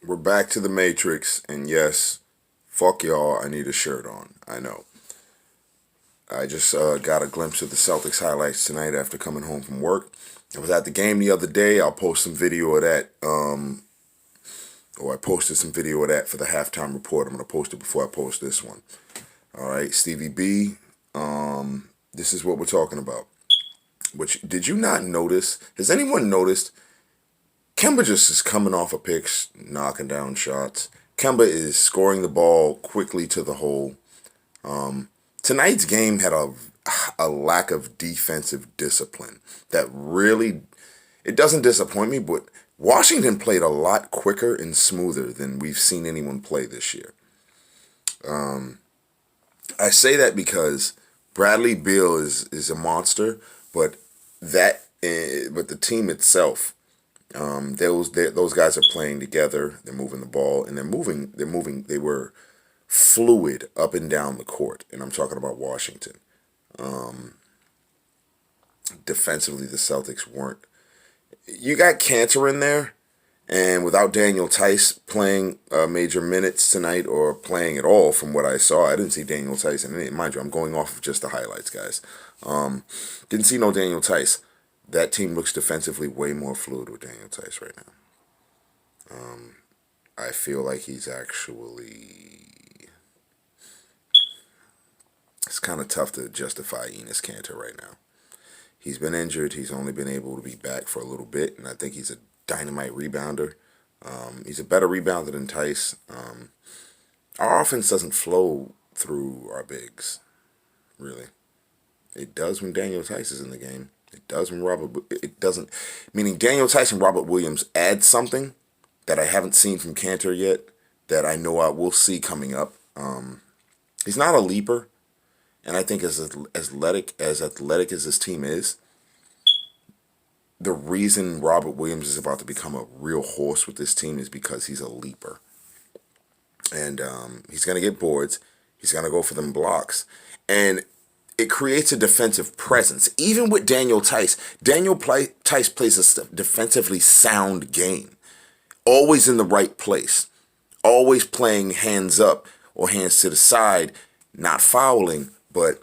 We're back to the Matrix, and yes, fuck y'all, I need a shirt on. I know. I just got a glimpse of the Celtics highlights tonight after coming home from work. I was at the game the other day. I'll post some video of that. Or I posted some video of that for the halftime report. I'm going to post it before I post this one. All right, Stevie B, this is what we're talking about. Which, did you not notice? Has anyone noticed? Kemba just is coming off of picks, knocking down shots. Kemba is scoring the ball quickly to the hole. Tonight's game had a lack of defensive discipline that really, it doesn't disappoint me, but Washington played a lot quicker and smoother than we've seen anyone play this year. I say that because Bradley Beal is a monster, but but the team itself, those guys are playing together. They're moving the ball and they're moving. They're moving. They were fluid up and down the court, and I'm talking about Washington. Defensively, the Celtics weren't. You got Cantor in there, and without Daniel Tice playing major minutes tonight or playing at all, from what I saw, I didn't see Daniel Tice. And mind you, I'm going off of just the highlights, guys. Didn't see no Daniel Tice. That team looks defensively way more fluid with Daniel Tice right now. I feel like he's actually. It's kind of tough to justify Enes Kanter right now. He's been injured. He's only been able to be back for a little bit, and I think he's a dynamite rebounder. He's a better rebounder than Tice. Our offense doesn't flow through our bigs, really. It does when Daniel Tice is in the game. It does when Robert. It doesn't. Meaning Daniel Tice and Robert Williams add something that I haven't seen from Cantor yet. That I know I will see coming up. He's not a leaper. And I think as athletic as this team is, the reason Robert Williams is about to become a real horse with this team is because he's a leaper. And he's going to get boards. He's going to go for them blocks. And it creates a defensive presence. Even with Daniel Tice, Tice plays a defensively sound game. Always in the right place. Always playing hands up or hands to the side, not fouling. But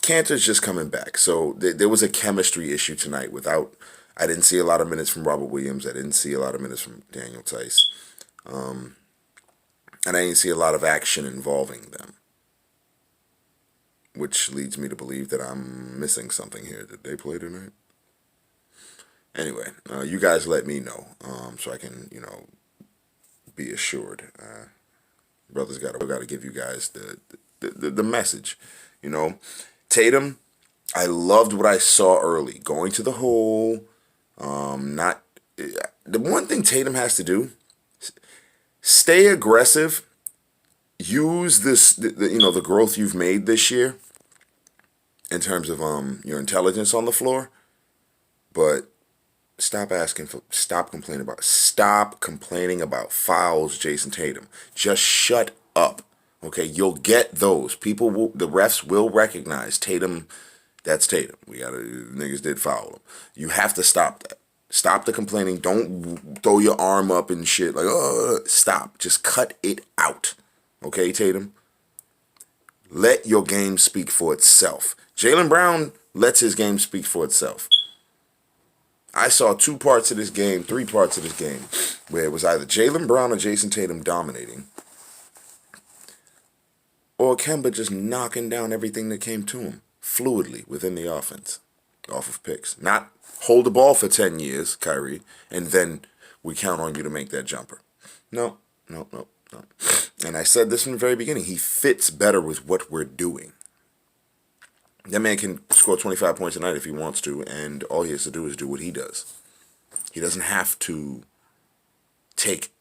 Cantor's just coming back. So there was a chemistry issue tonight I didn't see a lot of minutes from Robert Williams. I didn't see a lot of minutes from Daniel Tice. And I didn't see a lot of action involving them. Which leads me to believe that I'm missing something here. Did they play tonight? Anyway, you guys let me know so I can, be assured. Brothers got to give you guys the message. Tatum, I loved what I saw early. Going to the hole. The one thing Tatum has to do, stay aggressive. Use the growth you've made this year in terms of your intelligence on the floor, but stop complaining about fouls, Jason Tatum. Just shut up. Okay, you'll get those. The refs will recognize Tatum. That's Tatum. Niggas did foul him. You have to stop that. Stop the complaining. Don't throw your arm up and shit. Stop. Just cut it out. Okay, Tatum? Let your game speak for itself. Jaylen Brown lets his game speak for itself. I saw 3 parts of this game, where it was either Jaylen Brown or Jason Tatum dominating, or Kemba just knocking down everything that came to him fluidly within the offense, off of picks. Not hold the ball for 10 years, Kyrie, and then we count on you to make that jumper. No. And I said this from the very beginning. He fits better with what we're doing. That man can score 25 points a night if he wants to, and all he has to do is do what he does. He doesn't have to take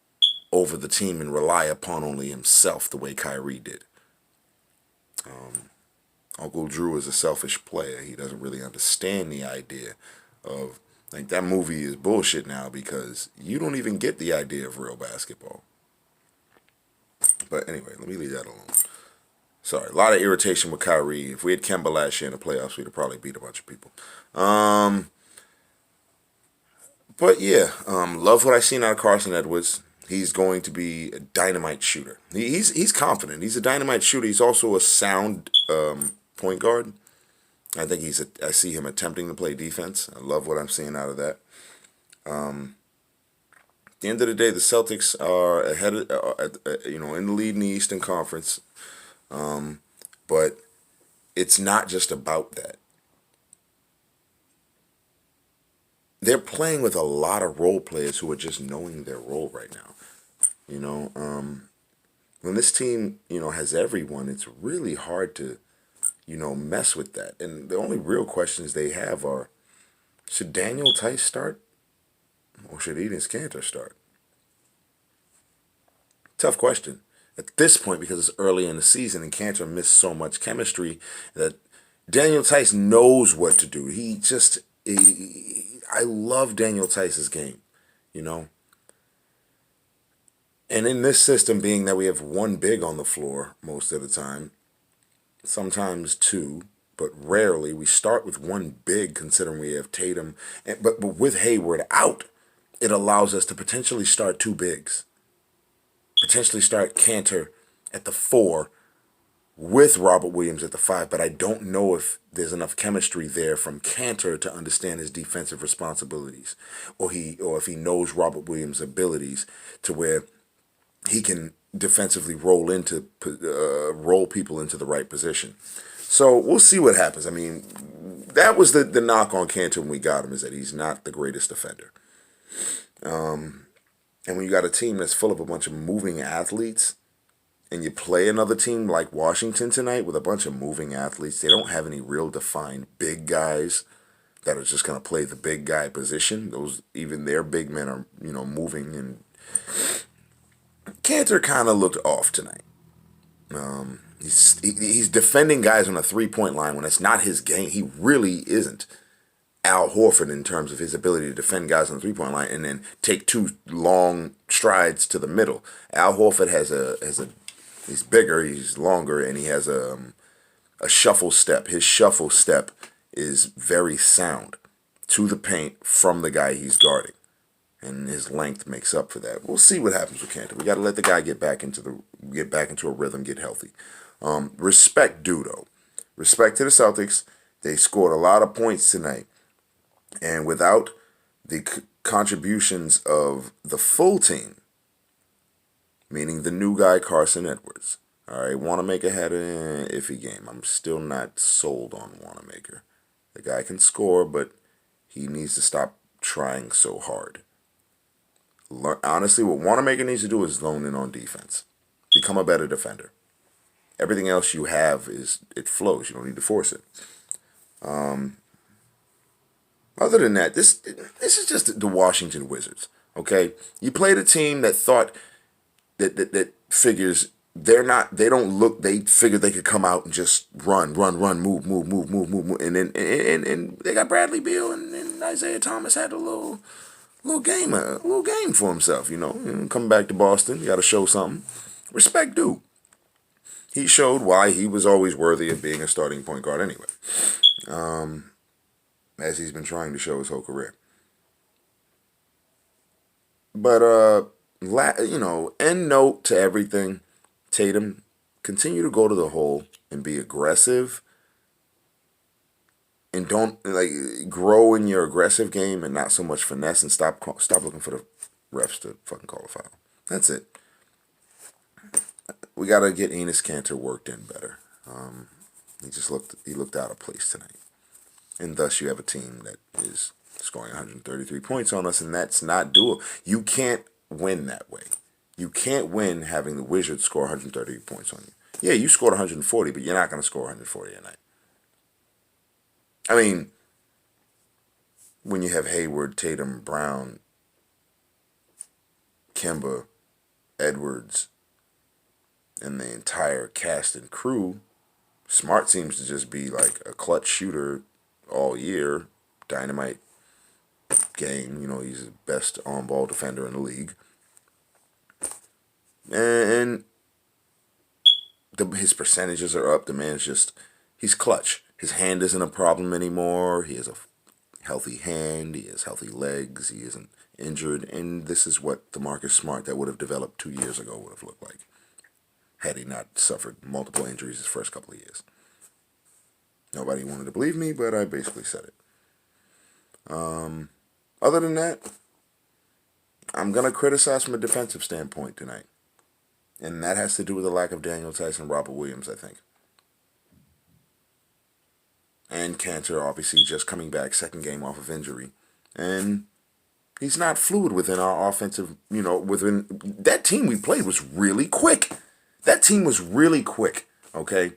over the team and rely upon only himself the way Kyrie did. Uncle Drew is a selfish player. He doesn't really understand the idea of, that movie is bullshit now because you don't even get the idea of real basketball. But anyway, let me leave that alone. Sorry, a lot of irritation with Kyrie. If we had Kemba last year in the playoffs, we'd have probably beat a bunch of people. But yeah, love what I seen out of Carson Edwards. He's going to be a dynamite shooter. He's confident. He's a dynamite shooter. He's also a sound point guard. I see him attempting to play defense. I love what I'm seeing out of that. At the end of the day, the Celtics are ahead, in the lead in the Eastern Conference. But it's not just about that. They're playing with a lot of role players who are just knowing their role right now. You know, when this team, has everyone, it's really hard to, mess with that. And the only real questions they have are, should Daniel Tice start or should Enes Kanter start? Tough question at this point because it's early in the season and Kanter missed so much chemistry that Daniel Tice knows what to do. I love Daniel Tice's game, you know. And in this system, being that we have one big on the floor most of the time, sometimes two, but rarely we start with one big considering we have Tatum. But with Hayward out, it allows us to potentially start two bigs. Potentially start Kanter at the 4 with Robert Williams at the 5, but I don't know if there's enough chemistry there from Kanter to understand his defensive responsibilities, or if he knows Robert Williams' abilities to where he can defensively roll people into the right position. So we'll see what happens. I mean, that was the knock on Kanter when we got him, is that he's not the greatest defender. And when you got a team that's full of a bunch of moving athletes, and you play another team like Washington tonight with a bunch of moving athletes, they don't have any real defined big guys that are just going to play the big guy position. Even their big men are, moving. And Kanter kind of looked off tonight. He's defending guys on a 3-point line when it's not his game. He really isn't Al Horford in terms of his ability to defend guys on the 3-point line and then take 2 long strides to the middle. Al Horford he's bigger, he's longer, and he has a shuffle step. His shuffle step is very sound to the paint from the guy he's guarding, and his length makes up for that. We'll see what happens with Kanter. We got to let the guy get back into a rhythm, get healthy. Respect due though. Respect to the Celtics. They scored a lot of points tonight. And without the contributions of the full team, meaning the new guy Carson Edwards, all right, Wanamaker had an iffy game. I'm still not sold on Wanamaker. The guy can score, but he needs to stop trying so hard. Honestly, what Wanamaker needs to do is zone in on defense. Become a better defender. Everything else you have it flows. You don't need to force it. Other than that, this is just the Washington Wizards. Okay, you played a team that thought that figures they figured they could come out and just run, move, and then they got Bradley Beal and Isaiah Thomas had a little game for himself. Coming back to Boston, you got to show something. Respect due. He showed why he was always worthy of being a starting point guard anyway. As he's been trying to show his whole career. But, end note to everything, Tatum, continue to go to the hole and be aggressive. And don't, grow in your aggressive game and not so much finesse, and stop looking for the refs to fucking call a foul. That's it. We got to get Enes Kanter worked in better. He looked out of place tonight. And thus you have a team that is scoring 133 points on us, and that's not doable. You can't win that way. You can't win having the Wizards score 130 points on you. Yeah, you scored 140, but you're not going to score 140 a night. I mean, when you have Hayward, Tatum, Brown, Kemba, Edwards, and the entire cast and crew, Smart seems to just be like a clutch shooter all year. Dynamite game. He's the best on-ball defender in the league. And his percentages are up. The man's he's clutch. His hand isn't a problem anymore. He has a healthy hand. He has healthy legs. He isn't injured, and this is what the Marcus Smart that would have developed 2 years ago would have looked like had he not suffered multiple injuries his first couple of years. Nobody wanted to believe me, but I basically said it. Other than that, I'm going to criticize from a defensive standpoint tonight. And that has to do with the lack of Daniel Tyson and Robert Williams, I think. And Cantor, obviously, just coming back, second game off of injury. And he's not fluid within our offensive, within... That team we played was really quick. That team was really quick, okay?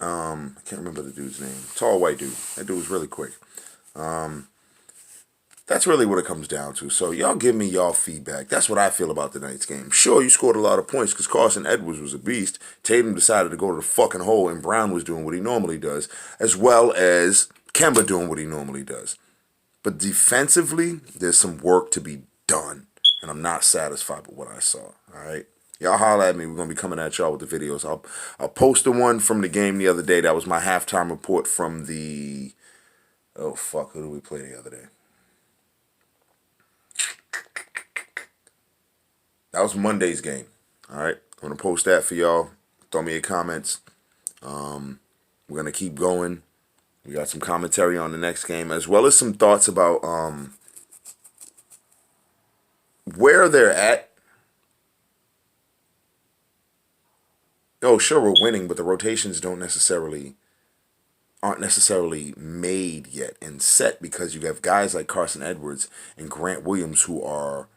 I can't remember the dude's name. Tall white dude. That dude was really quick. That's really what it comes down to. So y'all give me y'all feedback. That's what I feel about tonight's game. Sure, you scored a lot of points because Carson Edwards was a beast. Tatum decided to go to the fucking hole, and Brown was doing what he normally does, as well as Kemba doing what he normally does. But defensively, there's some work to be done, and I'm not satisfied with what I saw. All right, y'all holler at me. We're gonna be coming at y'all with the videos. I'll post the one from the game the other day. That was my halftime report from the... Oh fuck, who did we play the other day? That was Monday's game. All right, I'm going to post that for y'all. Throw me your comments. We're going to keep going. We got some commentary on the next game, as well as some thoughts about where they're at. Oh, sure, we're winning, but the rotations aren't necessarily made yet and set, because you have guys like Carson Edwards and Grant Williams who are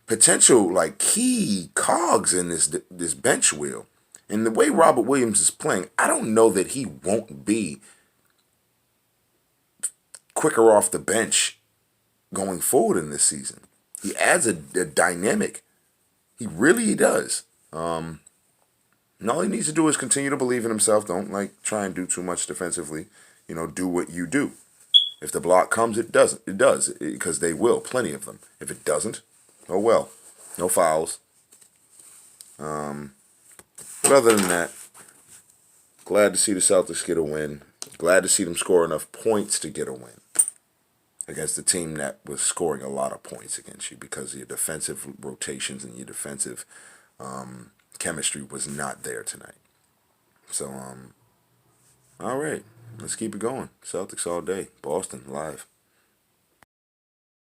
potential like key cogs in this bench wheel. And the way Robert Williams is playing, I don't know that he won't be quicker off the bench going forward in this season. He adds a dynamic. He really does. And all he needs to do is continue to believe in himself. Don't try and do too much defensively. Do what you do. If the block comes, it doesn't. It does, because they will. Plenty of them. If it doesn't, oh well. No fouls. But other than that, glad to see the Celtics get a win. Glad to see them score enough points to get a win against the team that was scoring a lot of points against you, because your defensive rotations and your defensive chemistry was not there tonight. So, all right. Let's keep it going. Celtics all day. Boston, live.